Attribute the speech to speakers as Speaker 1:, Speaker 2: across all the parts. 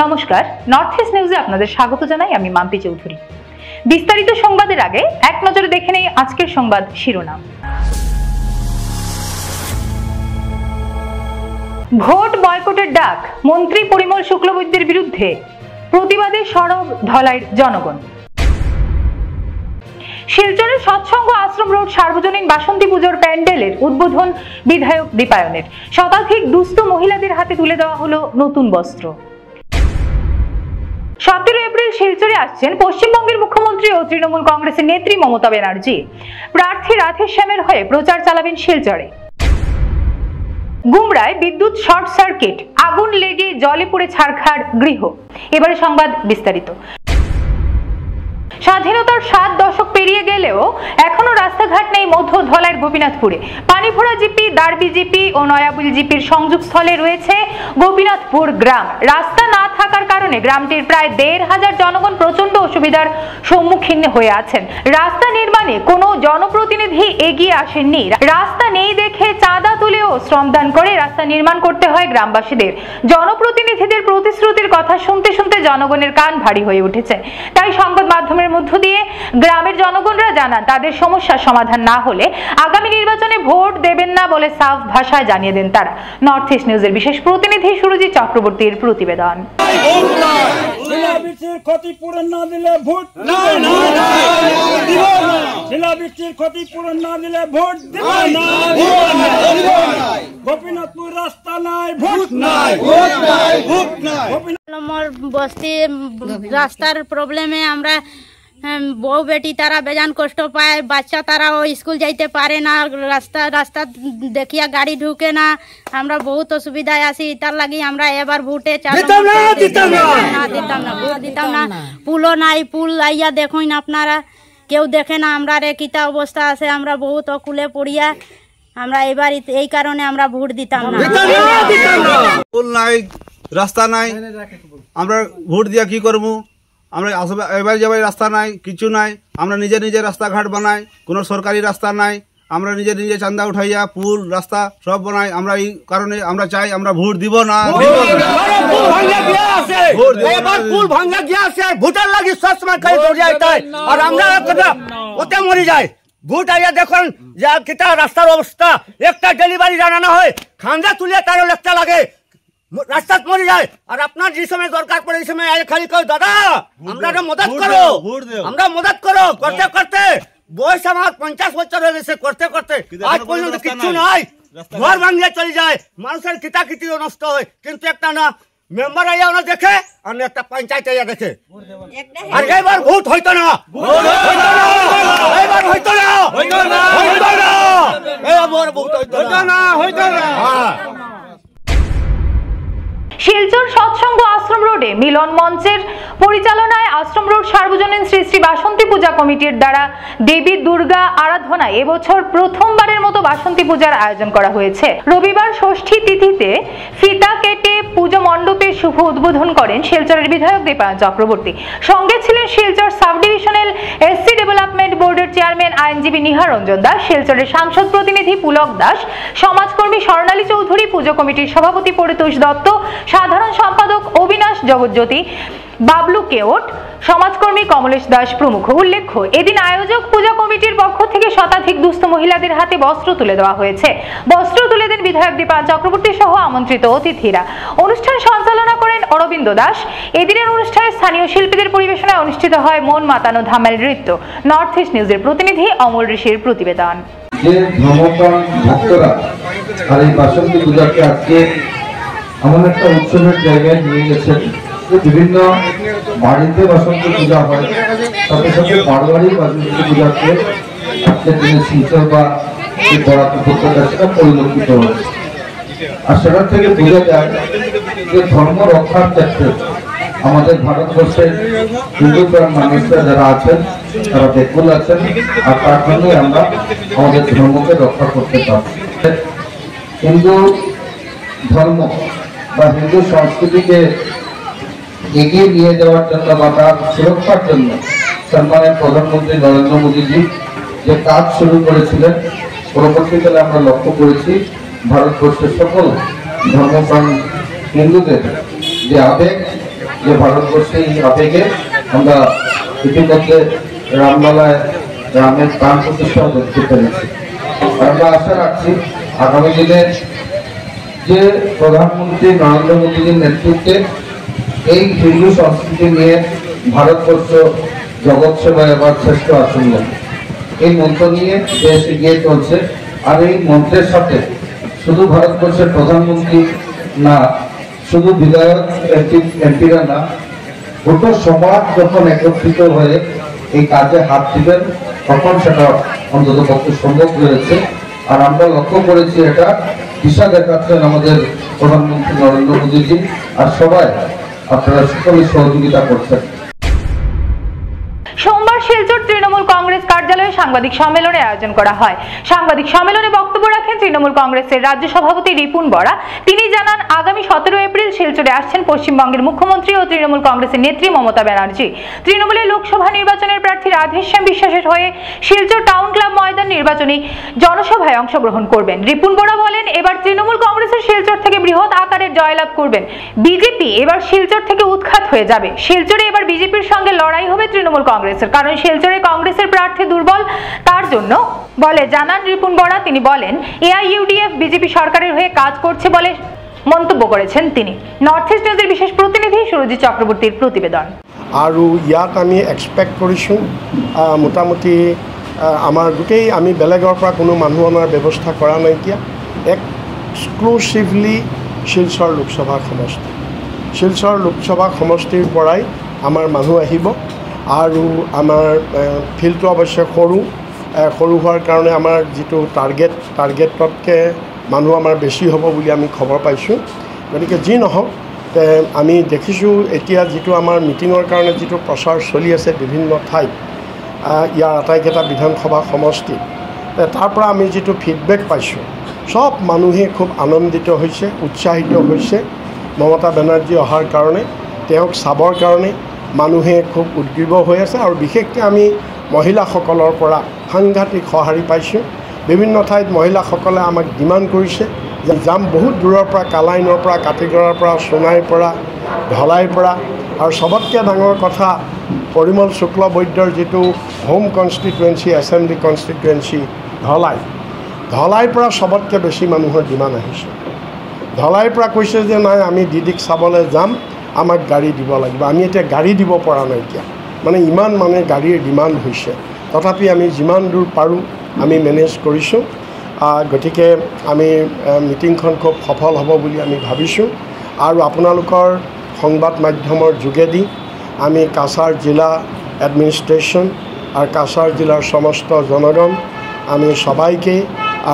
Speaker 1: নমস্কার, north east নিউজে আপনাদের স্বাগত জানাই। আমি মাম্পি চৌধুরী। বিস্তারিত সংবাদের আগে এক নজরে দেখে নেই আজকের সংবাদ শিরোনাম। ভোট বয়কটের ডাক, মন্ত্রী পরিমল শুক্লবৈদ্যের বিরুদ্ধে প্রতিবাদে সরব ধলাইয়ের জনগণ। শিলচরের সৎসঙ্গ আশ্রম রোড সার্বজনীন বাসন্তী পুজোর প্যান্ডেলের উদ্বোধন বিধায়ক দীপায়নের। শতাধিক দুস্থ মহিলাদের হাতে তুলে দেওয়া হলো নতুন বস্ত্র। 17 এপ্রিল শিলচরে আসছেন পশ্চিমবঙ্গের মুখ্যমন্ত্রী ও তৃণমূল কংগ্রেসের নেত্রী মমতা ব্যানার্জি। প্রার্থী রাধেশ্যামের হয়ে প্রচার চালাবেন শিলচরে। গুমরায় বিদ্যুৎ শর্ট সার্কিট, আগুন লেগে জলে পুড়ে ছারখার গৃহ। এবারে সংবাদ বিস্তারিত। স্বাধীনতার 7 দশক পেরিয়ে গেলেও এখনো রাস্তাঘাট নেই মধ্য ধলাইয়ের গোপীনাথপুরে। পানিফোড়া জিপি, দারবি জিপি ও নয়াবুল জিপির সংযোগস্থলে রয়েছে গোপীনাথপুর গ্রাম। রাস্তা না থাকার কারণে গ্রামটির প্রায় 1,500 জনগণ প্রচন্ড অসুবিধার সম্মুখীন হয়ে আছেন। রাস্তা নির্মাণে কোনো জনপ্রতিনিধি এগিয়ে আসেননি। রাস্তা নেই দেখে চাঁদা তুলেও শ্রমদান করে রাস্তা নির্মাণ করতে হয় গ্রামবাসীদের। জনপ্রতিনিধিদের প্রতিশ্রুতির কথা শুনতে শুনতে জনগণের কান ভারী হয়ে উঠেছে। তাই সংবাদ মাধ্যমের মধ্য দিয়ে গ্রামের জনগণরা জানান, তাদের সমস্যার সমাধান না হলে আগামী নির্বাচনে ভোট দেবেন না বলে সাফ ভাষায় জানিয়ে দেন তারা। নর্থ ইস্ট নিউজের বিশেষ প্রতিনিধি সুরজিৎ চক্রবর্তীর প্রতিবেদন।
Speaker 2: ক্ষতিপূরণ না দিলে ভোট ক্ষতিপূরণ না দিলে ভোট গোপীনাথপুর রাস্তা নাই, ভোট নাই,
Speaker 3: বস্তি রাস্তার প্রবলেমে আমরা বউ বেটি তারা বেজান কষ্ট পায়। বাচ্চা তারাও স্কুল যাইতে পারে না, রাস্তা দেখিয়া গাড়ি ঢুকে না। আমরা বহুত অসুবিধায় আছি। তার লাগি আমরা এবার ভোটে দিতাম না। পুলও নাই, পুল আইয়া দেখুন আপনারা, কেউ দেখে না আমরা রে কিতা অবস্থা আছে। আমরা বহুত অকুলে পড়িয়া আমরা এবার এই কারণে আমরা ভোট দিতাম না।
Speaker 4: পুল নাই, রাস্তা নাই, আমরা ভোট দিয়া কি করবো? আমরা এবার যাবার রাস্তা নাই, কিছু নাই। আমরা নিজে নিজে রাস্তাঘাট বানাই, কোনো সরকারি রাস্তা নাই। আমরা নিজে নিজে চান্দা উঠাইয়া পুল রাস্তা সব বানাই। আমরা এই কারণে আমরা চাই আমরা ভোট দিব না।
Speaker 2: ভোটার লাগি সবসময় আর আমরা ওতে মরে যাই। ভোট আইয়া দেখুন যে কিতা রাস্তার অবস্থা। একটা ডেলিভারি জানানো হয়, খান্দা তুলে তারও লেখতে লাগে, রাস্তা মরে যায়। আর আপনার যে সময় দরকার পড়ে এই সময় খালি কই দাদা আমরা মদত করো, আমরা মদত করো। করতে করতে বয়স আমার 50 বছর হয়ে গেছে, করতে করতে আজ পর্যন্ত কিছু নাই। ঘর ভাঙিয়ে চলে যায়, মানুষের কিতাকিতিও নষ্ট হয়। কিন্তু একটা না মেম্বার আইয়া ওনা দেখে, আর একটা পঞ্চায়েত আইয়া দেখে। আর এবার ভোট হইতো না, এবার হইতো না, এবার ভোট হইতো না।
Speaker 1: শিলচর সৎসঙ্গ আশ্রম রোডে মিলন মঞ্চের পরিচালনায় আশ্রম রোড সার্বজনীন শ্রী শ্রী বাসন্তী পূজা কমিটির দ্বারা দেবী দুর্গা আরাধনায় এবছর প্রথমবারের মতো বাসন্তী পূজার আয়োজন করা হয়েছে। রবিবার ষষ্ঠী তিথিতে ফিতা কেটে পুজো মণ্ডপের শুভ উদ্বোধন করেন শিলচরের বিধায়ক দীপায়ন চক্রবর্তী। সঙ্গে ছিলেন Silchar sub divisional SC development বোর্ডের চেয়ারম্যান আইনজীবী নিহার রঞ্জন দাস, শিলচরের সাংসদ প্রতিনিধি পুলক দাস, সমাজকর্মী স্বর্ণালী চৌধুরী, পুজো কমিটির সভাপতি পরিতোষ দত্ত, সাধারণ সম্পাদক অবিনাশ জগৎজ্যোতি, বাবলু কেওট, সমাজকর্মী কমলেশ দাস প্রমুখ। উল্লেখ্য, এদিন আয়োজক পূজা কমিটির পক্ষ থেকে শতাধিক দুস্থ মহিলাদের হাতে বস্ত্র তুলে দেওয়া হয়েছে। বস্ত্র তুলে দেন বিধায়ক দীপায়ন চক্রবর্তী সহ আমন্ত্রিত অতিথিরা। অনুষ্ঠান সঞ্চালনা করেন অরবিন্দ দাস। এদিনের অনুষ্ঠানে স্থানীয় শিল্পীদের পরিবেশনায় অনুষ্ঠিত হয় মন মাতানো ধামাল নৃত্য। নর্থ ইস্ট নিউজের প্রতিনিধি অমল ঋষির প্রতিবেদন।
Speaker 5: বাসন্তী পূজাকে আজকে এমন একটা উৎসবের জায়গায় নিয়ে গেছেন যে বিভিন্ন বাড়িতে বাসন্তী পূজা হয়, সাথে সাথে বারোয়ারি বাসন্তী পূজাকে আজকের দিনে শিলচর বা বরাক উপত্যকা সেটা পরিলক্ষিত হয়েছে। আর সেটা থেকে বোঝা যায় যে ধর্ম রক্ষার ক্ষেত্রে আমাদের ভারতবর্ষের হিন্দু মানুষরা যারা আছেন তারা বেকুল আছেন। আর তার জন্য আমরা আমাদের ধর্মকে রক্ষা করতে পারছি। হিন্দু ধর্ম বা হিন্দু সংস্কৃতিকে এগিয়ে নিয়ে যাওয়ার জন্য বা তার সুরক্ষার জন্য সম্মানের প্রধানমন্ত্রী নরেন্দ্র মোদীজি যে কাজ শুরু করেছিলেন, পরবর্তীকালে আমরা লক্ষ্য করেছি ভারতবর্ষের সকল ধর্মপ্রাণ হিন্দুদের যে আবেগ যে ভারতবর্ষে এই আবেগে আমরা ইতিমধ্যে রামলালায় রামের প্রাণ প্রতিষ্ঠা দেখতে পেরেছি। আর আমরা আশা রাখছি আগামী দিনে যে প্রধানমন্ত্রী নরেন্দ্র মোদীর নেতৃত্বে এই হিন্দু সংস্কৃতি নিয়ে ভারতবর্ষ জগৎ সেবায় এবার শ্রেষ্ঠ আসন নেবে, এই মন্ত্র নিয়ে দেশ এগিয়ে চলছে। আর এই মন্ত্রের সাথে শুধু ভারতবর্ষের প্রধানমন্ত্রী না, শুধু বিধায়ক এমপিরা না, গোটা সমাজ যখন একত্রিত হয়ে এই কাজে হাত দিবেন তখন সেটা অন্তত পক্ষে সম্ভব হয়েছে। আর আমরা লক্ষ্য করেছি এটা দিশা দেখাচ্ছেন আমাদের প্রধানমন্ত্রী নরেন্দ্র মোদীজি, আর সবাই আপনারা সকলে সহযোগিতা করছেন।
Speaker 1: সোমবার শিলচর তৃণমূল কংগ্রেস কার্যালয়ে সাংবাদিক সম্মেলনের আয়োজন করা হয়। সাংবাদিক সম্মেলনে বক্তব্য রাখেন তৃণমূল কংগ্রেসের রাজ্য সভাপতি রিপুন বরা। তিনি জানান, আগামী 17 এপ্রিল শিলচরে আসছেন পশ্চিমবঙ্গের মুখ্যমন্ত্রী ও তৃণমূল কংগ্রেসের নেত্রী মমতা ব্যানার্জি। তৃণমূলের লোকসভা নির্বাচনের প্রার্থী রাধেশ্যাম বিশ্বাসের হয়ে শিলচর টাউন ক্লাব ময়দান নির্বাচনী জনসভায় অংশগ্রহণ করবেন। রিপুন বরা বলেন, এবার তৃণমূল কংগ্রেসের শিলচর থেকে বৃহৎ আকারের জয়লাভ করবেন। বিজেপি এবার শিলচর থেকে উৎখাত হয়ে যাবে। শিলচরে এবার বিজেপির সঙ্গে লড়াই হবে তৃণমূল কংগ্রেসের, কারণ শিলচরে কংগ্রেসের প্রার্থী দুর্বল, তার জন্য বলে জানান রিপুন বরা। তিনি বলেন, এআইইউডিএফ বিজেপি সরকারের হয়ে কাজ করছে বলে মন্তব্য করেছেন তিনি। নর্থ ইস্ট নিউজের বিশেষ প্রতিনিধি সুরজিৎ চক্রবর্তীর প্রতিবেদন।
Speaker 6: আৰু ইয়াত আমি এক্সপেক্ট কৰিছোঁ মোটামুটি আমাৰ গোটেই আমি বেলেগৰ পৰা কোনো মানুহ অনাৰ ব্যৱস্থা কৰা নাইকিয়া, এক্সক্লুচিভলি শিলচৰ লোকসভা সমষ্টি, শিলচৰ লোকসভা সমষ্টিৰ পৰাই আমাৰ মানুহ আহিব। আৰু আমাৰ ফিল্ডটো অৱশ্যে সৰু হোৱাৰ কাৰণে আমাৰ যিটো টাৰ্গেটতকৈ মানুহ আমাৰ বেছি হ'ব বুলি আমি খবৰ পাইছোঁ। গতিকে যি নহওক, আমি দেখিছোঁ এতিয়া যিটো আমাৰ মিটিঙৰ কাৰণে যিটো প্ৰচাৰ চলি আছে বিভিন্ন ঠাইত, ইয়াৰ আটাইকেইটা বিধানসভা সমষ্টি, তাৰ পৰা আমি যিটো ফিডবেক পাইছোঁ, সব মানুহে খুব আনন্দিত হৈছে, উৎসাহিত হৈছে মমতা বেনাৰ্জী অহাৰ কাৰণে, তেওঁক চাবৰ কাৰণে মানুহে খুব উদ্গ্ৰীৱ হৈ আছে। আৰু বিশেষকৈ আমি মহিলাসকলৰ পৰা সাংঘাতিক সঁহাৰি পাইছোঁ। বিভিন্ন ঠাইত মহিলাসকলে আমাক ডিমাণ্ড কৰিছে যে যাম বহুত দূৰৰ পৰা, কালাইনৰ পৰা, কাটিগড়াৰ পৰা, সোণাইৰ পৰা, ঢলাইৰ পৰা। আৰু চবতকৈ ডাঙৰ কথা, পৰিমল শুক্লবৈদ্যৰ যিটো হোম কনষ্টিটুৱেঞ্চি, এছেম্বলি কনষ্টিটুৱেঞ্চি ঢলাইৰ পৰা চবতকৈ বেছি মানুহৰ ডিমাণ্ড আহিছে। ঢলাইৰ পৰা কৈছে যে নাই, আমি দিদিক চাবলৈ যাম, আমাক গাড়ী দিব লাগিব। আমি এতিয়া গাড়ী দিব পৰা নাইকিয়া, মানে ইমান গাড়ীৰ ডিমাণ্ড হৈছে। তথাপি আমি যিমান দূৰ পাৰোঁ আমি মেনেজ কৰিছোঁ। গতিকে আমি মিটিংখন খুব সফল হ'ব বুলি আমি ভাবিছোঁ। আৰু আপোনালোকৰ সংবাদ মাধ্যমৰ যোগেদি আমি কাছাৰ জিলা এডমিনিষ্ট্ৰেশ্যন আর কাছাড় জেলার সমস্ত জনগণ আমি সবাইকে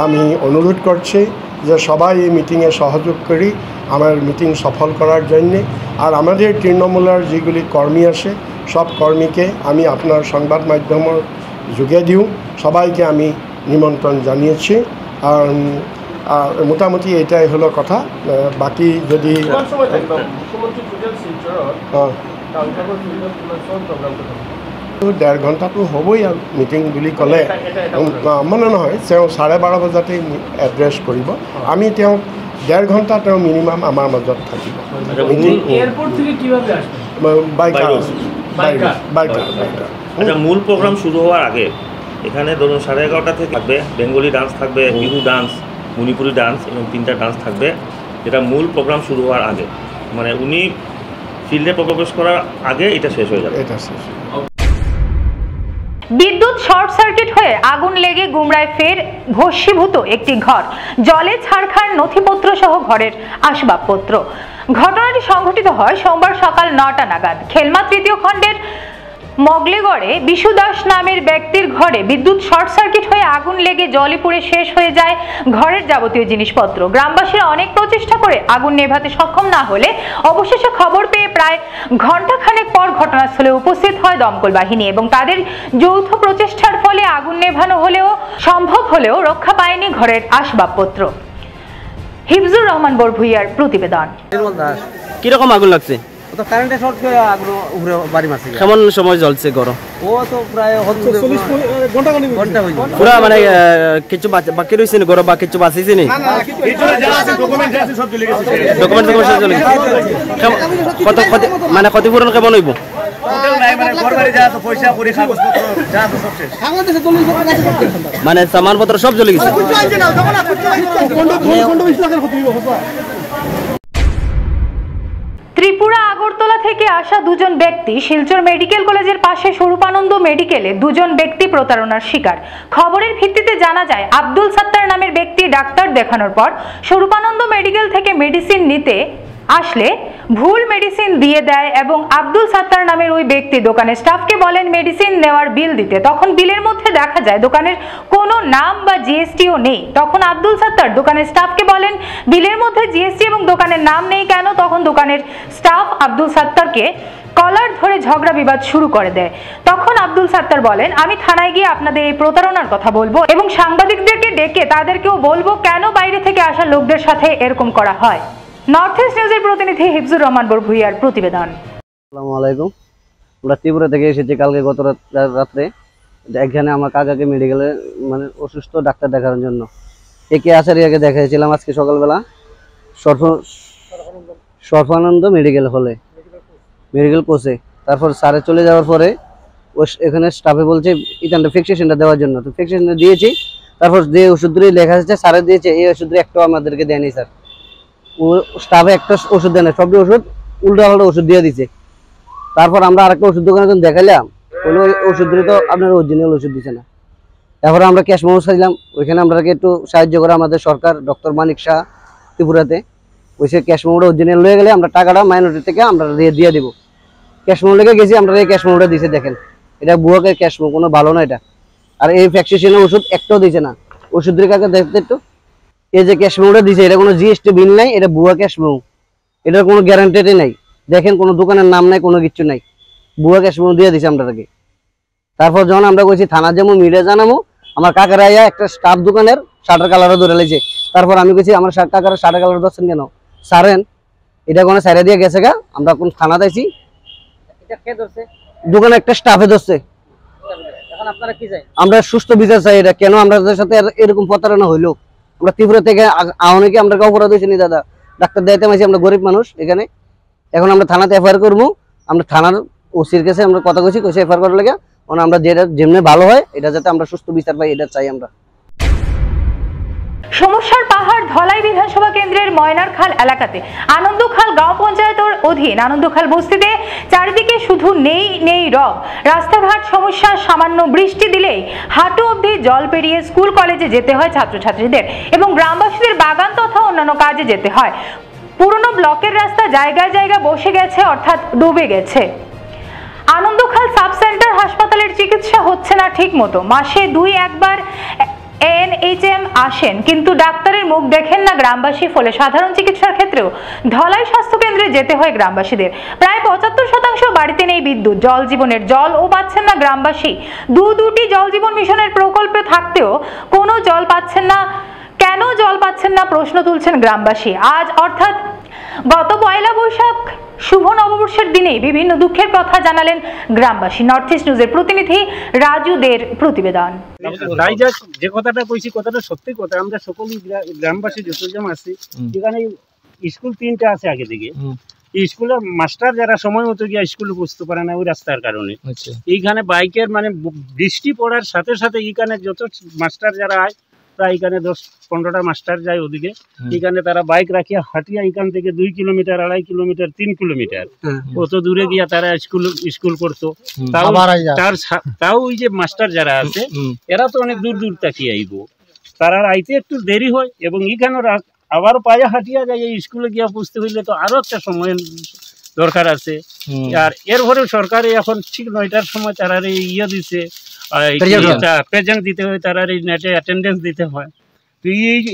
Speaker 6: আমি অনুরোধ করছি যে সবাই এই মিটিংয়ে সহযোগ করি আমার মিটিং সফল করার জন্য। আর আমাদের তৃণমূলের যেগুলি কর্মী আছে সব কর্মীকে আমি আপনার সংবাদ মাধ্যমের যোগেদিও সবাইকে আমি নিমন্ত্রণ জানিয়েছি। মোটামুটি এটাই হলো কথা। বাকি যদি 1.5 ঘণ্টা তো হবই আর মিটিং বুলি কলে মানে নহয়, 12:30 বজাতে এড্রেস করব। আমি 1.5 ঘণ্টা মিনিমাম আমার মাজত থাকিব।
Speaker 7: আচ্ছা, মূল প্রোগ্রাম শুরু হওয়ার আগে এখানে ধরুন 11:30 থেকে থাকবে বেঙ্গলি ডান্স, থাকবে বিহু ডান্স, মণিপুরি ডান্স এবং 3টা ডান্স থাকবে, যেটা মূল প্রোগ্রাম শুরু হওয়ার আগে, মানে উনি ফিল্ডে প্রবেশ করার আগে এটা শেষ হয়ে যাবে।
Speaker 1: বিদ্যুৎ শর্ট সার্কিট হয়ে আগুন লেগে গুমরায় ফের ভস্মীভূত একটি ঘর, জলে ছারখার নথিপত্র সহ ঘরের আসবাবপত্র। ঘটনাটি সংঘটিত হয় সোমবার সকাল 9টা নাগাদ। খেলমা তৃতীয় খণ্ডের মগলেগড়ে বিশু দাস নামের ব্যক্তির ঘরে বিদ্যুৎ শর্ট সার্কিট হয়ে আগুন লেগে জলে পুড়ে শেষ হয়ে যায় ঘরের যাবতীয় জিনিসপত্র। গ্রামবাসীরা অনেক প্রচেষ্টা করে আগুন নেভাতে সক্ষম না হলে অবশেষে খবর পেয়ে প্রায় ঘণ্টাখানেক পর ঘটনাস্থলে উপস্থিত হয় দমকল বাহিনী এবং তাদের যৌথ প্রচেষ্টার ফলে আগুন নেভানো সম্ভব হলেও রক্ষা পায়নি ঘরের আসবাবপত্র। হিফজুর রহমান বরভুইয়ার প্রতিবেদন।
Speaker 8: কিরকম আগুন লাগছে?
Speaker 2: তো কারেন্টে শর্ট করে আগুন উপরে বাড়ি মারছে।
Speaker 8: কেমন সময় জ্বলছে গরম?
Speaker 2: ও তো প্রায় ঘন্টা হয়ে যাবে।
Speaker 8: পুরা মানে কিছু বাকি রয়েছে না গরম বা কিছু বাঁচিয়েছে নি? ডকুমেন্ট সব চলে গেছে। কত ক্ষতি মানে ক্ষতিপূরণ কেমন হইব? মানে সামানপত্র সব চলে গেছে।
Speaker 1: ত্রিপুরা আগরতলা থেকে আসা দুজন ব্যক্তি শিলচর মেডিকেল কলেজের পাশে স্বরূপানন্দ মেডিকেলে দুজন ব্যক্তি প্রতারণার শিকার। খবরের ভিত্তিতে জানা যায় আব্দুল সাত্তার নামের ব্যক্তি ডাক্তার দেখানোর পর স্বরূপানন্দ মেডিকেল থেকে মেডিসিন নিতে আসলে ভুল মেডিসিন দিয়ে দেয় এবং আব্দুল সাত্তার নামের ওই ব্যক্তি দোকানের স্টাফকে বলেন মেডিসিন নেওয়ার বিল দিতে। তখন বিলের মধ্যে দেখা যায় দোকানের কোনো নাম বা জিএসটিও নেই। তখন আব্দুল সাত্তার দোকানের স্টাফকে বলেন বিলের মধ্যে জিএসটি এবং দোকানের নাম নেই কেন? তখন দোকানের স্টাফ আব্দুল সাত্তারকে কলার ধরে ঝগড়া বিবাদ শুরু করে দেয়। তখন আব্দুল সাত্তার বলেন আমি থানায় গিয়ে আপনাদের এই প্রতারণার কথা বলবো এবং সাংবাদিকদেরকে ডেকে তাদেরকেও বলবো কেন বাইরে থেকে আসা লোকদের সাথে এরকম করা হয়। নর্থ ইস্ট নিউজের প্রতিনিধি হিফজুর রহমান বরভুইয়ার প্রতিবেদন।
Speaker 9: আসসালামু আলাইকুম। আমরা ত্রিপুরা থেকে এসেছি কালকে গত রাত্রে এখানে আমার কাকাকে মেডিকেলে মানে অসুস্থ ডাক্তার দেখানোর জন্য একে আচারিয়াকে দেখাইছিলাম আজকে সকালবেলা সর্বানন্দ মেডিকেল হলে মেডিকেল কোচে। তারপর স্যারে চলে যাওয়ার পরে এখানে স্টাফে বলছে ইতানটা ফিক্সেশনটা দেওয়ার জন্য, তো ফিক্সেশনটা দিয়েছি। তারপর যে ওষুধগুলি লেখা আছে স্যারে দিয়েছে এই ওষুধগুলি একটাও আমাদেরকে দেয়নি স্যার। ও স্টাফে একটা ওষুধ দেয় না, সবটি ওষুধ উল্টা পাল্টা ওষুধ দিয়ে দিচ্ছে। তারপর আমরা আরেকটা ওষুধ দোকানে যখন দেখাইলাম বললো ওষুধগুলি তো আপনার অরিজিনাল ওষুধ দিচ্ছে না। তারপরে আমরা ক্যাশ মেমো চাইলাম, ওইখানে আমাদেরকে একটু সাহায্য করে আমাদের সরকার ডক্টর মানিক শাহ ত্রিপুরাতে। ওইসে ক্যাশ মেমোটা অরিজিনাল হয়ে গেলে আমরা টাকাটা মাইনরিটি থেকে আমরা দিয়ে দিব। ক্যাশ মেমো লেগে গেছি, আমরা এই ক্যাশ মেমোটা দিয়েছে দেখেন, এটা বুয়াকের ক্যাশ মেমো, কোনো ভালো না এটা। আর এই ভ্যাকসিনেশনের ওষুধ একটাও দিচ্ছে না। ওষুধের কাকে দেখতে একটু এই যে ক্যাশ মেমোটা দিয়েছে এটা কোনো জিএসটি বিল নাই, এটা বুয়া ক্যাশ মেমো, এটার কোনো গ্যারান্টি নাই। দেখেন কোনো দোকানের নাম নাই, কোনো কিছু নাই, বুয়া ক্যাশ মেমো দিয়ে দিছে আমরাকে। তারপর যখন আমরা কইছি থানা যাবো মিডিয়া জানাবো, আমার কাকারা আইয়া একটা স্টাফ দোকানের শাটার কালারও ধরে লেছে। তারপর আমি কইছি আমার কাকারা শাটার কালার ধরছেন কেন সারেন, এটা কোনো সাইরা দিয়ে গেছে গা, আমরা কোন থানা দিয়েছি দোকানে একটা স্টাফে ধরছে। আমরা সুস্থ বিচার চাই, এটা কেন আমাদের সাথে এরকম প্রতারণা হইলো। আমরা ত্রিপুরা থেকে অনেকে আমরা অপরাধ হয়েছি দাদা, ডাক্তার দেখাইতে মাইছি, আমরা গরিব মানুষ এখানে। এখন আমরা থানাতে এফআইআর করবো, আমরা থানার ওসির কাছে আমরা কথা কইছি এফআইআর করার লেগে, আমরা যেটা যেমনি ভালো হয় এটা যাতে আমরা সুস্থ বিচার পাই এটা চাই আমরা।
Speaker 1: সমস্যার পাহাড় ধলাই বিধানসভা কেন্দ্রের ময়নারখাল এলাকাতে আনন্দখাল গাঁও পঞ্চায়েতের অধীন আনন্দখাল বস্তিতে চারিদিকে শুধু নেই রব। রাস্তাঘাট সমস্যা, সামান্য বৃষ্টি দিলেই হাঁটু অবধি জল পেরিয়ে স্কুল কলেজে যেতে হয় ছাত্রছাত্রীদের এবং গ্রামবাসীদের বাগান তথা অন্যান্য কাজে যেতে হয়। পুরনো ব্লকের রাস্তা জায়গায় জায়গায় বসে গেছে, অর্থাৎ ডুবে গেছে। আনন্দখাল সাব সেন্টার হাসপাতালের চিকিৎসা হচ্ছে না ঠিক মতো। মাসে 2-1 বার এনএইচএম আসেন, কিন্তু ডাক্তারের মুখ দেখেন না গ্রামবাসী। ফলে সাধারণ চিকিৎসার ক্ষেত্রেও ধলাই স্বাস্থ্য কেন্দ্রে যেতে হয় গ্রামবাসীদের। প্রায় 75% বাড়িতে নেই বিদ্যুৎ, জল জীবনের জলও পাচ্ছেন না গ্রামবাসী। দুটি জল জীবন মিশনের প্রকল্প থাকতেও কোনো জল পাচ্ছেন না। কেন জল পাচ্ছেন না প্রশ্ন তুলছেন গ্রামবাসী। আজ অর্থাৎ গত 1 বৈশাখ শুভ নববর্ষের দিনে বিভিন্ন দুঃখের কথা জানালেন গ্রামবাসী। নর্থ ইস্ট নিউজের প্রতিনিধি রাজু দের প্রতিবেদন।
Speaker 10: যে কথাটা কইছি কথাটা সত্যি কথা। আমরা সকল গ্রামবাসী যতজন আছি, যেখানে স্কুল 3টা আছে আগে থেকে, স্কুলের মাস্টার যারা সময় মতো গিয়ে স্কুলে পৌঁছতে পারে না ওই রাস্তার কারণে। এইখানে বাইকের মানে বৃষ্টি পড়ার সাথে সাথে এইখানে যত মাস্টার যারা আয় প্রায় এখানে 10-15টা মাস্টার যায় ওদিকে, এখানে তারা বাইক রাখিয়া হাঁটিয়া এখান থেকে 2 কিলোমিটার, 2.5 কিলোমিটার, 3 কিলোমিটার অত দূরে গিয়া তারা স্কুল করতো। তাও ওই যে মাস্টার যারা আছে এরা তো অনেক দূর দূর তাকিয়ে আইব, তারা আইতে একটু দেরি হয় এবং এখানে আবার পায়ে হাঁটিয়া যায় স্কুলে গিয়া পৌঁছতে হইলে তো আরো একটা সময় দরকার আছে। আর এর পরেও সরকারে এখন ঠিক 9টার সময় তারা ইয়ে দিছে, প্রেজেন্ট দিতে হয়, তারা এই নেটে অ্যাটেন্ডেন্স দিতে হয়। তো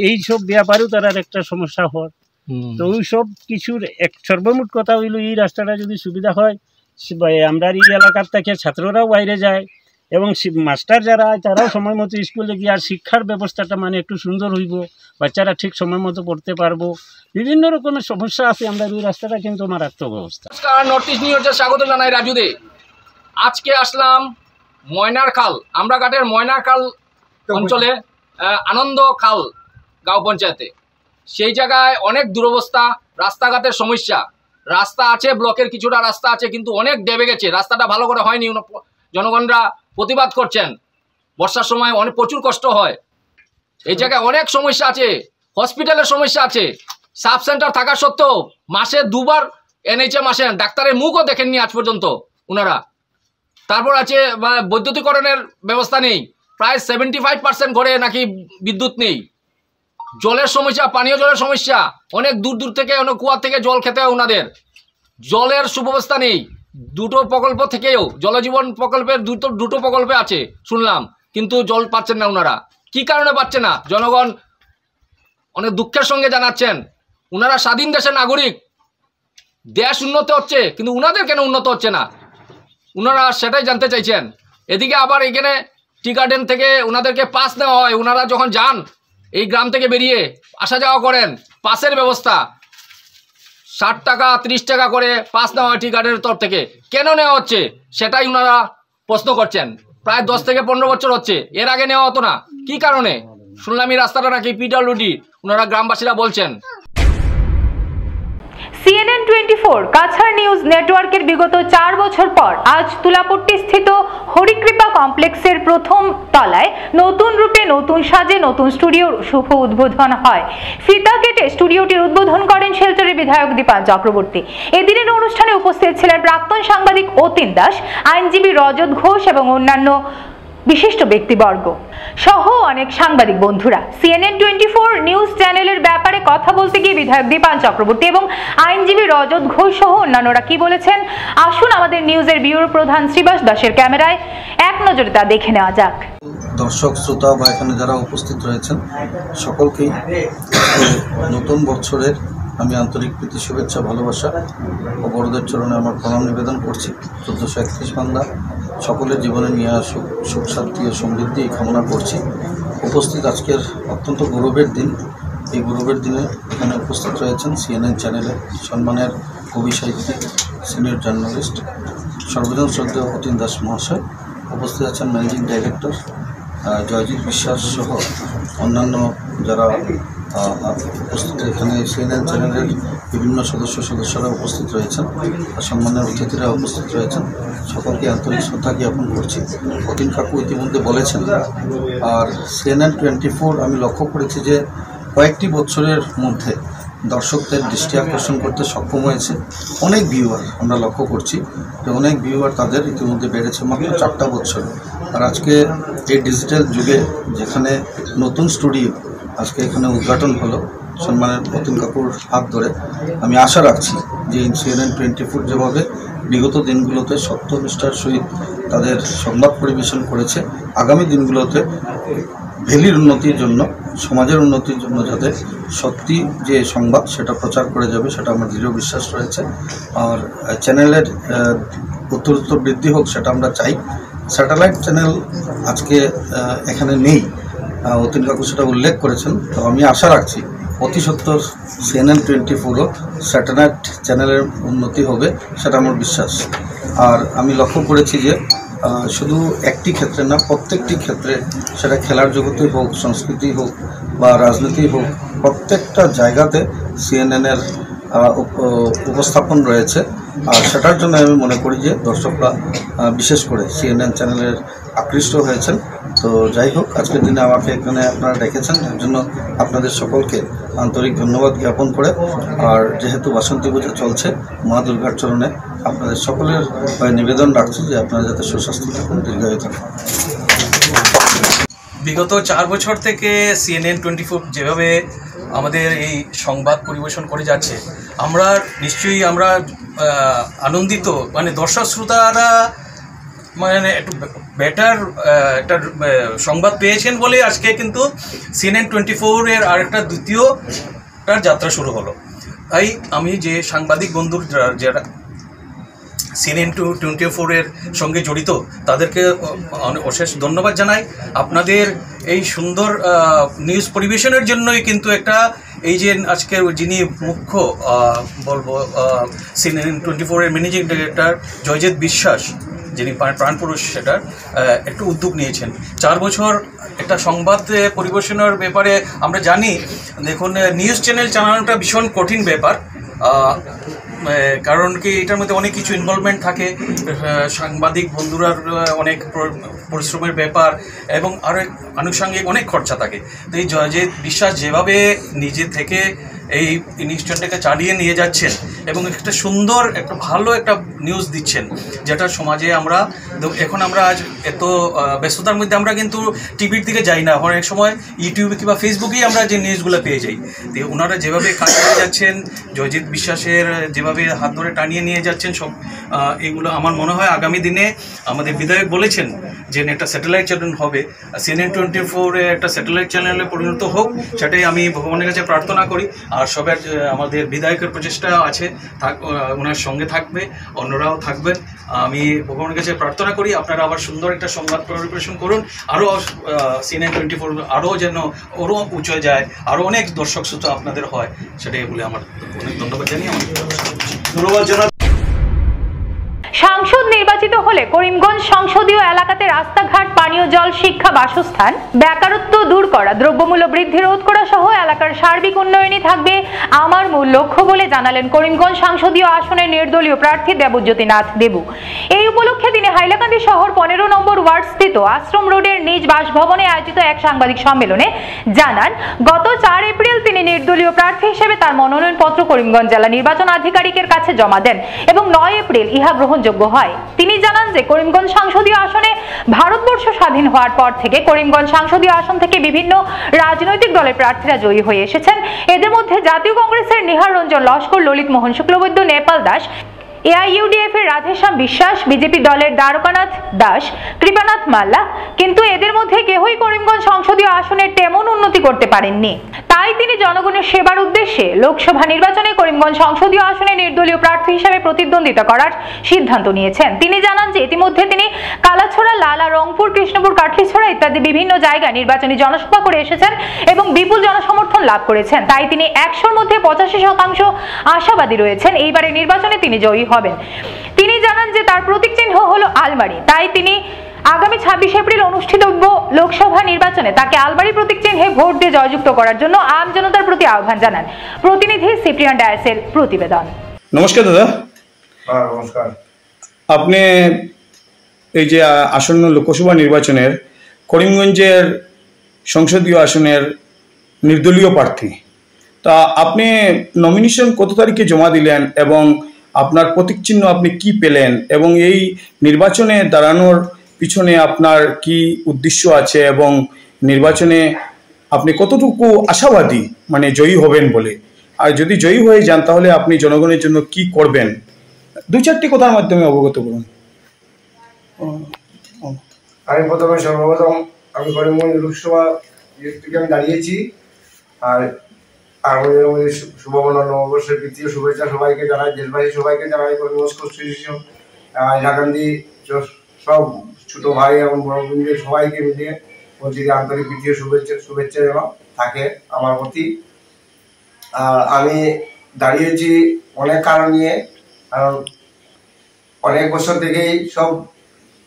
Speaker 10: এই সব ব্যাপারেও তার একটা সমস্যা হয়। তো ওই সব কিছুর সর্বমোট কথা হইলো এই রাস্তাটা যদি সুবিধা হয়, আমরা এই এলাকার থেকে ছাত্ররাও বাইরে যায় এবং মাস্টার যারা তারাও সময় মতো স্কুলে গিয়ে আর শিক্ষার ব্যবস্থাটা মানে একটু সুন্দর হইব, বাচ্চারা ঠিক সময় মতো পড়তে পারবো। বিভিন্ন রকমের সমস্যা আছে, আমরা এই রাস্তাটা কিন্তু মারাত্মক অবস্থা।
Speaker 11: নমস্কার, নর্থ ইস্ট নিউজে স্বাগত জানাই রাজু দে। আজকে আসলাম ময়নারখাল, আমরাঘাটের ময়নারখাল অঞ্চলে আনন্দ খাল গাঁও পঞ্চায়েতে। সেই জায়গায় অনেক দুরবস্থা, রাস্তাঘাটের সমস্যা। রাস্তা আছে, ব্লকের কিছুটা রাস্তা আছে, কিন্তু অনেক ডেবে গেছে, রাস্তাটা ভালো করে হয়নি। জনগণরা প্রতিবাদ করছেন, বর্ষার সময় অনেক প্রচুর কষ্ট হয়। এই জায়গায় অনেক সমস্যা আছে, হসপিটালের সমস্যা আছে। সাব সেন্টার থাকা সত্ত্বেও মাসে 2 বার NHM আসেন, ডাক্তারের মুখও দেখেননি আজ পর্যন্ত ওনারা। তারপর আছে বৈদ্যুতিকরণের ব্যবস্থা নেই, প্রায় 75% ঘরে নাকি বিদ্যুৎ নেই। জলের সমস্যা, পানীয় জলের সমস্যা, অনেক দূর দূর থেকে অনেক কুয়া থেকে জল খেতে হয় ওনাদের। জলের সুব্যবস্থা নেই। 2টো প্রকল্প থেকেও, জলজীবন প্রকল্পের দুটো প্রকল্পে আছে শুনলাম, কিন্তু জল পাচ্ছেন না ওনারা। কি কারণে পাচ্ছে না জনগণ অনেক দুঃখের সঙ্গে জানাচ্ছেন। ওনারা স্বাধীন দেশের নাগরিক, দেশ উন্নত হচ্ছে, কিন্তু ওনাদের কেন উন্নত হচ্ছে না ওনারা সেটাই জানতে চাইছেন। এদিকে আবার এখানে টি গার্ডেন থেকে ওনাদেরকে পাস নেওয়া হয়। ওনারা যখন যান এই গ্রাম থেকে বেরিয়ে আসা যাওয়া করেন, পাসের ব্যবস্থা 60 টাকা 30 টাকা করে পাস নেওয়া হয় টি গার্ডেনের তরফ থেকে। কেন নেওয়া হচ্ছে সেটাই ওনারা প্রশ্ন করছেন। প্রায় 10 থেকে 15 বছর হচ্ছে, এর আগে নেওয়া হতো না। কি কারণে? শুনলাম এই রাস্তাটা নাকি PWD, ওনারা গ্রামবাসীরা বলছেন।
Speaker 1: CNN 24 কাছাড় নিউজ নেটওয়ার্কের বিগত 4 বছর পর আজ তুলাপট্টি স্থিত হরিকৃপা কমপ্লেক্সের প্রথম তলায় নতুন রূপে, নতুন সাজে, নতুন স্টুডিওর শুভ উদ্বোধন হয়। ফিতা কেটে স্টুডিওটির উদ্বোধন করেন শিলচরের বিধায়ক দীপান চক্রবর্তী। এদিনের অনুষ্ঠানে উপস্থিত ছিলেন প্রাক্তন সাংবাদিক অতীন দাস, আইনজীবী রজত ঘোষ এবং অন্যান্য বিশিষ্ট ব্যক্তিবর্গ সহ অনেক সাংবাদিক বন্ধুরা। CNN 24 নিউজ চ্যানেলের ব্যাপারে কথা বলতে গিয়ে বিধায়ক দীপান চক্রবর্তী এবং আইনজীবী রজত ঘোষ সহ অন্যান্যরা কি বলেছেন, আসুন আমাদের নিউজের ব্যুরো প্রধান শ্রীবাস দাসের ক্যামেরায় এক নজরে তা দেখে নেওয়া যাক।
Speaker 12: দর্শক শ্রোতা বা এখানে যারা উপস্থিত রয়েছেন সকলকেই নতুন বছরের আমি আন্তরিক প্রীতি, শুভেচ্ছা, ভালোবাসা ও বড়দের চরণে আমার প্রণাম নিবেদন করছি। 1431 বান্দা সকলের জীবনে নিয়ে আসুক সুখ, শান্তি ও সমৃদ্ধি কামনা করছি। উপস্থিত আজকের অত্যন্ত গৌরবের দিন। এই গৌরবের দিনে এখানে উপস্থিত রয়েছেন CNN চ্যানেলে সম্মানের কবি, সাহিত্যিক, সিনিয়র জার্নালিস্ট সর্বজন শ্রদ্ধেয় অতীন দাস মহাশয়। উপস্থিত আছেন ম্যানেজিং ডাইরেক্টর জয়জিৎ বিশ্বাস সহ অন্যান্য যারা উপস্থিত। এখানে CNN চ্যানেলের বিভিন্ন সদস্যরা উপস্থিত রয়েছেন, সম্মানের অতিথিরা উপস্থিত রয়েছেন। সকলকে আন্তরিক শ্রদ্ধা জ্ঞাপন করছি। অতীন কাকু ইতিমধ্যে বলেছেন। আর CNN 24 আমি লক্ষ্য করেছি যে কয়েকটি বছরের মধ্যে দর্শকদের দৃষ্টি আকর্ষণ করতে সক্ষম হয়েছে। অনেক ভিউয়ার আমরা লক্ষ্য করছি যে অনেক ভিউয়ার তাদের ইতিমধ্যে বেড়েছে মাত্র 4টা বছর। আর আজকে এই ডিজিটাল যুগে যেখানে নতুন স্টুডিও আজকে এখানে উদ্ঘাটন হলো সম্মানের অতীন কাকুর হাত ধরে, আমি আশা রাখছি যে CNN 24 যেভাবে বিগত দিনগুলোতে সত্যনিষ্ঠার সহিত তাদের সংবাদ পরিবেশন করেছে, আগামী দিনগুলোতে ভ্যালির উন্নতির জন্য, সমাজের উন্নতির জন্য যাতে সত্যি যে সংবাদ সেটা প্রচার করে যাবে, সেটা আমার দৃঢ় বিশ্বাস রয়েছে। আর চ্যানেলের উত্তরোত্তর বৃদ্ধি হোক সেটা আমরা চাই। স্যাটেলাইট চ্যানেল আজকে এখানে নেই, অতীন কাকু সেটা উল্লেখ করেছেন। তো আমি আশা রাখছি অতি সত্বর CNN 24ও স্যাটেলাইট চ্যানেলের উন্নতি হবে, সেটা আমার বিশ্বাস। আর আমি লক্ষ্য করেছি যে শুধু একটি ক্ষেত্রে না, প্রত্যেকটি ক্ষেত্রে, সেটা খেলার জগতেই হোক, সংস্কৃতি হোক বা রাজনীতি হোক, প্রত্যেকটা জায়গাতে CNN-এর উপস্থাপন রয়েছে। আর সেটার জন্য আমি মনে করি যে দর্শকরা বিশেষ করে CNN চ্যানেলের আকৃষ্ট হয়েছেন। তো যাই হোক, আজকের দিনে আমাকে এখানে আপনারা ডেকেছেন, এর জন্য আপনাদের সকলকে আন্তরিক ধন্যবাদ জ্ঞাপন করে। আর যেহেতু বাসন্তী পূজা চলছে, মা দুর্গার চরণে আপনাদের সকলের নিবেদন রাখছি যে আপনারা যাতে সুস্বাস্থ্য থাকুন, দীর্ঘায়ু থাকুন।
Speaker 13: বিগত 4 বছর থেকে CNN 24 যেভাবে আমাদের এই সংবাদ পরিবেশন করে যাচ্ছে, আমরা নিশ্চয়ই আনন্দিত। মানে দর্শক শ্রোতারা মানে একটু বেটার একটা সংবাদ পেয়েছেন বলে আজকে কিন্তু CNN 24-এর আরেকটা দ্বিতীয়টার যাত্রা শুরু হলো। তাই আমি যে সাংবাদিক বন্ধুর যারা CNN 24-এর সঙ্গে জড়িত তাদেরকে অশেষ ধন্যবাদ জানাই। আপনাদের এই সুন্দর নিউজ পরিবেশনের জন্যই কিন্তু একটা এই যে আজকের যিনি মুখ্য বলবো CNN 24-এর ম্যানেজিং ডিরেক্টর জয়জিৎ বিশ্বাস, যিনি প্রাণপুরুষ, সেটার একটু উদ্যোগ নিয়েছেন। 4 বছর একটা সংবাদ পরিবেশনের ব্যাপারে আমরা জানি, দেখুন নিউজ চ্যানেল চালানোটা ভীষণ কঠিন ব্যাপার, কারণ কি এটার মধ্যে অনেক কিছু ইনভলভমেন্ট থাকে, সাংবাদিক বন্ধুরার অনেক পরিশ্রমের ব্যাপার এবং আরও আনুষঙ্গিক অনেক খরচা থাকে। তো এই জয়জিৎ বিশ্বাস যেভাবে নিজে থেকে এই ইনস্টিটিউটটাকে চালিয়ে নিয়ে যাচ্ছেন এবং একটা সুন্দর একটা ভালো একটা নিউজ দিচ্ছেন, যেটা সমাজে আমরা এখন আমরা আজ এত ব্যস্ততার মধ্যে আমরা কিন্তু টিভির দিকে যাই না, অনেক সময় ইউটিউবে কিংবা ফেসবুকেই আমরা যে নিউজগুলো পেয়ে যাই। তো ওনারা যেভাবে কাজ করে যাচ্ছেন, জয়জিৎ বিশ্বাসের যেভাবে হাত ধরে টানিয়ে নিয়ে যাচ্ছেন, সব এগুলো আমার মনে হয় আগামী দিনে আমাদের বিধায়ক বলেছেন যে একটা স্যাটেলাইট চ্যানেল হবে, CNN 24 একটা স্যাটেলাইট চ্যানেলে পরিণত হোক, সেটাই আমি ভগবানের কাছে প্রার্থনা করি। আর সবার আমাদের বিধায়কের প্রচেষ্টা আছে, ওনার সঙ্গে থাকবে, অন্যরাও থাকবেন। আমি ভগবানের কাছে প্রার্থনা করি আপনারা আবার সুন্দর একটা সংবাদ পরিবেশন করুন, আরও CNN 24 আরও যেন ওরও উঁচু যায়, আরও অনেক দর্শক শ্রোতা আপনাদের হয়, সেটাই বলে আমার অনেক ধন্যবাদ জানিয়ে ধন্যবাদ জানাই।
Speaker 1: সাংসদ নির্বাচিত হলে করিমগঞ্জ সংসদীয় এলাকাতে রাস্তাঘাট, পানীয় জল, শিক্ষা, বাসস্থান, বেকারত্ব দূর করা, দ্রব্যমূল্য বৃদ্ধি রোধ করা সহ এলাকার সার্বিক উন্নয়নই থাকবে আমার মূল লক্ষ্য বলে জানালেন করিমগঞ্জ সংসদীয় আসনের নির্দলীয় প্রার্থী দেবজ্যোতি নাথ দেবু। এই উপলক্ষে তিনি হাইলাকান্দি শহর 15 নম্বর ওয়ার্ড স্থিত আশ্রম রোডের নিজ বাসভবনে আয়োজিত এক সাংবাদিক সম্মেলনে জানান, গত 4 এপ্রিল তিনি নির্দলীয় প্রার্থী হিসেবে তার মনোনয়নপত্র করিমগঞ্জ জেলা নির্বাচন আধিকারিকের কাছে জমা দেন এবং 9 এপ্রিল ইহা গ্রহণযোগ্য হয়। তিনি জানান যে করিমগঞ্জ সংসদীয় আসনে ভারতবর্ষ স্বাধীন হওয়ার পর থেকে করিমগঞ্জ সংসদীয় আসন থেকে বিভিন্ন রাজনৈতিক দলের প্রার্থীরা জয়ী হয়ে এসেছেন। এদের মধ্যে জাতীয় কংগ্রেসের নিহার রঞ্জন লস্কর, ললিত মোহন শুক্লবৈদ্য, নেপাল দাস, AIUDF এর রাধেশ্যাম বিশ্বাস, বিজেপি দলের দ্বারকানাথ দাস, কৃপানাথ মাল্লা, কিন্তু এদের মধ্যে কেউই করিমগঞ্জ সংসদীয় আসনের তেমন উন্নতি করতে পারেননি। তাই তিনি জনগণের সেবার উদ্দেশ্যে লোকসভা নির্বাচনে করিমগঞ্জ সংসদীয় আসনে নির্দলীয় প্রার্থী হিসেবে প্রতিদ্বন্দ্বিতা করার সিদ্ধান্ত নিয়েছেন। তিনি জানান যে ইতিমধ্যে তিনি কালাছড়া, লালা, রংপুর, কৃষ্ণপুর, কাটলিছড়া ইত্যাদি বিভিন্ন জায়গায় নির্বাচনী জনসভা করে এসেছেন এবং বিপুল জনসমর্থন লাভ করেছেন। তাই তিনি 100-র মধ্যে 85% আশাবাদী রয়েছেন এইবারের নির্বাচনে তিনি জয়ী হবেন। তিনি জানান যে তার প্রতীক চিহ্ন হলো আলমারি, তাই তিনি আগামী 26 এপ্রিল অনুষ্ঠিতব্য লোকসভা নির্বাচনে তাকে আলমারি প্রতীক চিহ্নে ভোট দিয়ে জয়যুক্ত করার জন্য আম জনতার প্রতি আহ্বান জানান। প্রতিনিধি সিপ্রিয়ান ডায়াসের প্রতিবেদন।
Speaker 14: নমস্কার দাদা।
Speaker 6: নমস্কার।
Speaker 14: আপনি এই যে আসন্ন লোকসভা নির্বাচনের করিমগঞ্জের সংসদীয় আসনের নির্দলীয় প্রার্থী, তা আপনি নমিনেশন কত তারিখে জমা দিলেন এবং আপনার প্রতীক চিহ্ন আপনি কি পেলেন এবং এই নির্বাচনে দাঁড়ানোর পিছনে আপনার কি উদ্দেশ্য আছে এবং নির্বাচনে আপনি কতটুকু আশাবাদী মানে জয়ী হবেন বলে, আর যদি জয়ী হয়ে যান তাহলে আপনি জনগণের জন্য কি করবেন, 2-4টি কথার মাধ্যমে অবগত করুন।
Speaker 6: আমি সর্বপ্রথম আমি করিমগঞ্জ লোকসভা থেকে আমি দাঁড়িয়েছি, আর আমাদের শুভমনা নববর্ষের তৃতীয় শুভেচ্ছা সবাইকে জানাই, দেশবাসী সবাইকে জানাই। করিমগঞ্জ কনস্টিটিউশন, হাইলাকান্দি সব ছোট ভাই এবং বড় বোনদের সবাইকে মিলিয়ে বলছি যে আন্তরিক তৃতীয় শুভেচ্ছা যেন থাকে আমার প্রতি। আমি দাঁড়িয়েছি অনেক কারণ নিয়ে, কারণ অনেক বছর থেকেই সব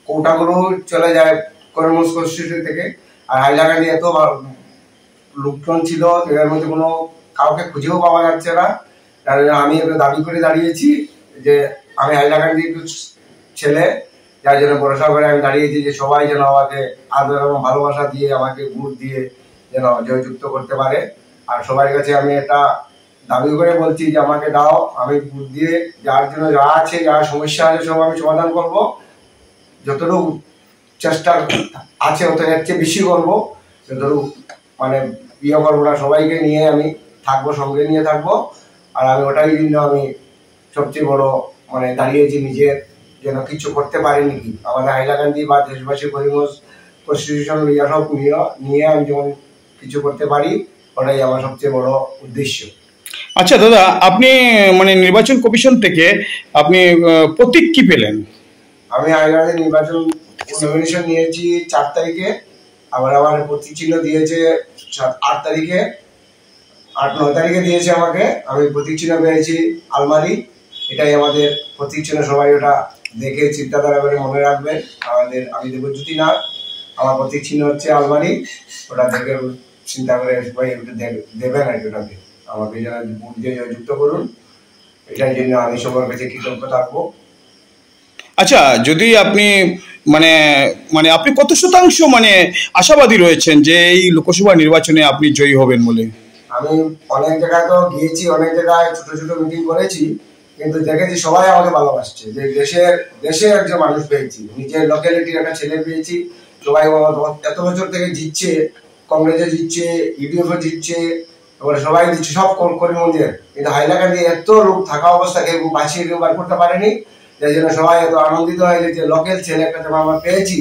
Speaker 6: কোটাগুলো চলে যায় করিমগঞ্জ কনস্টিটিউশন থেকে, আর হাইলাকান্দি এত লোকজন ছিল এর মধ্যে কোনো কাউকে খুঁজেও পাওয়া যাচ্ছে না। আমি দাবি করে দাঁড়িয়েছি যে আমি হাইলাকান্দি ছেলে, যার জন্য ভরসা করে আমি দাঁড়িয়েছি যে সবাই যেন আমাকে আদর এবং ভালোবাসা দিয়ে আমাকে ভোট দিয়ে যেন জয়যুক্ত করতে পারে। আর সবার কাছে আমি এটা দাবি করে বলছি যে আমাকে দাও, আমি ভোট দিয়ে যার জন্য যা আছে, যা সমস্যা আছে সব আমি সমাধান করব, যতটুকু চেষ্টা আছে অত এর চেয়ে বেশি করবো, যতটুকু মানে বিয়ে করবো না, সবাইকে নিয়ে আমি থাকবো, সঙ্গে নিয়ে থাকবো। আর আমি ওটাই জন্য আমি সবচেয়ে বড় মানে দাঁড়িয়েছি নিজের যেন কিছু করতে পারি নাকি আমাদের হাইলাকান্দি বা দেশবাসী করিমগঞ্জ কনস্টিটিউশন সব নিয়ে আমি যেমন কিছু করতে পারি, ওটাই আমার সবচেয়ে বড় উদ্দেশ্য।
Speaker 14: আচ্ছা দাদা, আপনি মানে নির্বাচন কমিশন থেকে আপনি প্রতীক কি পেলেন?
Speaker 15: আমি হাইলাকান্দি নির্বাচন নমিনেশন নিয়েছি 4 তারিখে, আবার আমার প্রতীক চিহ্ন দিয়েছে 8 তারিখে, 8-9 তারিখে দিয়েছে আমাকে। আমি প্রতীক চিহ্ন পেয়েছি আলমারি। এটাই আমাদের প্রতীক চিহ্ন, সবাই ওটা দেখে চিন্তাধারা করে মনে রাখবে। আমি দেবজ্যোতি নাথ, আমার প্রতীক চিহ্ন হচ্ছে আলমারি। ওটা দেখে চিন্তা করে সবাই দেবেন আর কি, ওটাকে আমাকে যারা ভোট দিয়ে যুক্ত করুন। এটার জন্য আমি সবার কাছে কৃতজ্ঞ থাকবো।
Speaker 14: আচ্ছা, যদি আপনি মানে মানে আপনি কত শতাংশ মানে আশাবাদী রয়েছেন যে এই লোকসভা নির্বাচনে আপনি জয়ী হবেন বলে?
Speaker 15: আমি অনেক জায়গায় তো গিয়েছি, অনেক জায়গায় ছোট ছোট মিটিং করেছি, কিন্তু দেখেছি সবাই আমাকে ভালোবাসছে। যে দেশের একজন মানুষ পেয়েছি, নিজের লোকালিটির একটা ছেলে পেয়েছি। সবাই এত বছর থেকে জিতছে, কংগ্রেসে জিতছে, ইউডিএফ জিতছে, এবারে সবাই দিচ্ছে, সব করিমগঞ্জের। কিন্তু হাইলাকান্দি এত লোক থাকা অবস্থা কেউ বাঁচিয়ে কেউ বার করতে পারেনি। যার জন্য সবাই এত আনন্দিত হয়েছে যে লোকাল ছেলে একটা আমরা পেয়েছি,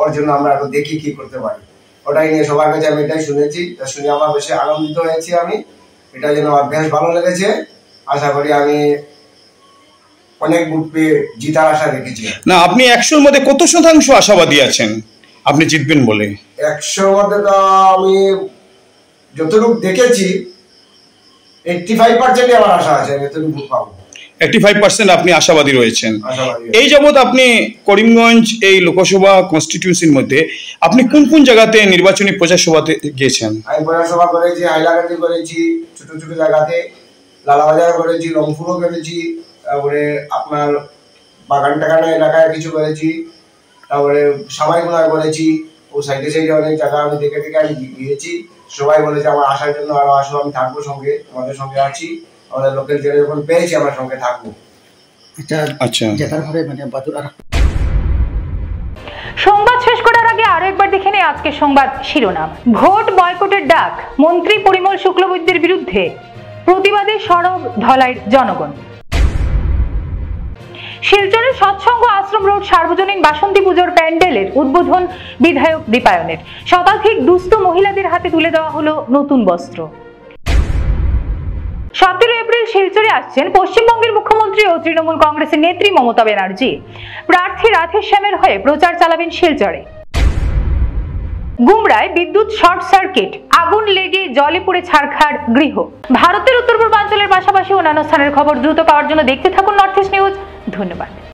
Speaker 15: ওর জন্য আমরা একটু দেখি কি করতে পারি। ওটাই নিয়ে সবার কাছে আমি এটাই শুনেছি, শুনে আমার বেশি আনন্দিত হয়েছি আমি। এটার জন্য আমার বেশ ভালো লেগেছে। আশা করি আমি অনেক ভোট পেয়ে জিতার আশা রেখেছি।
Speaker 14: না, আপনি 100-র মধ্যে কত শতাংশ আশাবাদী আছেন আপনি জিতবেন বলে?
Speaker 15: 100-র মধ্যে তো আমি যতটুকু দেখেছি 85% আমার আশা আছে, আমি এতটুকু ভোট পাবো।
Speaker 14: 85% আপনি আশাবাদী রয়েছেন। এই যাবৎ আপনি করিমগঞ্জ এই লোকসভা কনস্টিটিউশনের মধ্যে আপনি কোন কোন জায়গাতে নির্বাচনী প্রচার সভাতে গিয়েছেন?
Speaker 15: আমি প্রচার সভা করেছি, হাইলাকান্দি করেছি, ছোট ছোট জায়গাতে, লালাবাজার করেছি, রংপুরও করেছি, তারপরে আপনার বাগান টাগানা এলাকায় কিছু করেছি, তারপরে সামাইগুনায় করেছি। ও সাইডে সাইডে অনেক জায়গা আমি দেখে আমি গিয়েছি। সবাই বলেছে আমার আসার জন্য আরো আসো, আমি থাকবো সঙ্গে, আমাদের সঙ্গে আছি। আমাদের লোকাল জেলে যখন পেয়েছি আমার সঙ্গে থাকবো।
Speaker 14: আচ্ছা,
Speaker 1: সংবাদ শেষ করার আগে আরো একবার দেখে নেই আজকের সংবাদ শিরোনাম। ভোট বয়কটের ডাক, মন্ত্রী পরিমল শুক্লবৈদ্যের বিরুদ্ধে প্রতিবাদে সরব ধলাইয়ের জনগণ। শিলচরের সৎসঙ্গ আশ্রম রোড সার্বজনীন বাসন্তী পুজোর প্যান্ডেলের উদ্বোধন বিধায়ক দীপায়নের। শতাধিক দুস্থ মহিলাদের হাতে তুলে দেওয়া হলো নতুন বস্ত্র। 17 এপ্রিল শিলচরে আসছেন পশ্চিমবঙ্গের মুখ্যমন্ত্রী ও তৃণমূল কংগ্রেসের নেত্রী মমতা ব্যানার্জি। প্রার্থী রাধেশ্যামের হয়ে প্রচার চালাবেন শিলচরে। গুমরায় বিদ্যুৎ শর্ট সার্কিট, আগুন লেগে জলে পুড়ে ছারখার গৃহ। ভারতের উত্তর পূর্বাঞ্চলের পাশাপাশি অন্যান্য স্থানের খবর দ্রুত পাওয়ার জন্য দেখতে থাকুন নর্থ ইস্ট নিউজ। ধন্যবাদ।